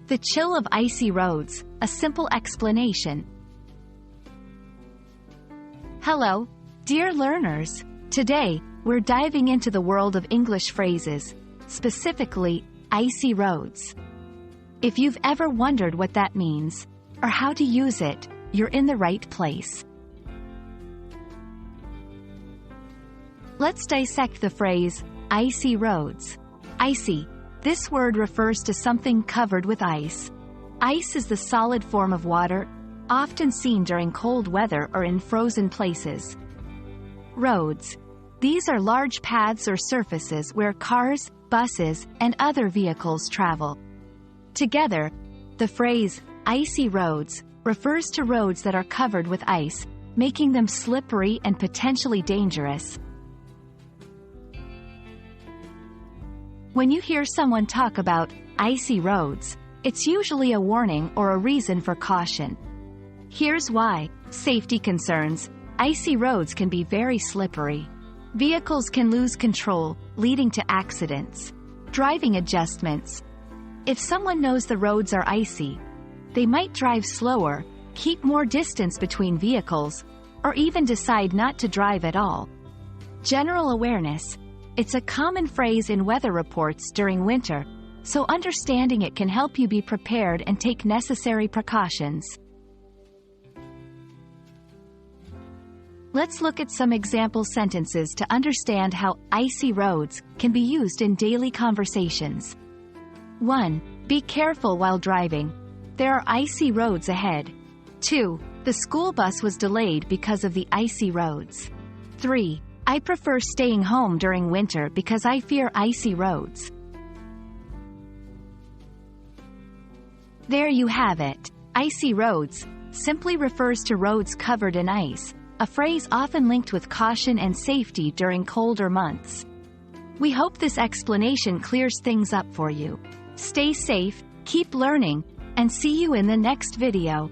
The chill of icy roads, a simple explanation. Hello, dear learners. Today, we're diving into the world of English phrases, specifically, icy roads. If you've ever wondered what that means, or how to use it, you're in the right place. Let's dissect the phrase, icy roads. Icy. This word refers to something covered with ice. Ice is the solid form of water, often seen during cold weather or in frozen places. Roads. These are large paths or surfaces where cars, buses, and other vehicles travel. Together, the phrase, icy roads, refers to roads that are covered with ice, making them slippery and potentially dangerous. When you hear someone talk about icy roads, it's usually a warning or a reason for caution. Here's why. Safety concerns. Icy roads can be very slippery. Vehicles can lose control, leading to accidents. Driving adjustments. If someone knows the roads are icy, they might drive slower, keep more distance between vehicles, or even decide not to drive at all. General awareness. It's a common phrase in weather reports during winter, so understanding it can help you be prepared and take necessary precautions. Let's look at some example sentences to understand how icy roads can be used in daily conversations. 1. Be careful while driving. There are icy roads ahead. 2. The school bus was delayed because of the icy roads. 3. I prefer staying home during winter because I fear icy roads. There you have it. Icy roads simply refers to roads covered in ice, a phrase often linked with caution and safety during colder months. We hope this explanation clears things up for you. Stay safe, keep learning, and see you in the next video.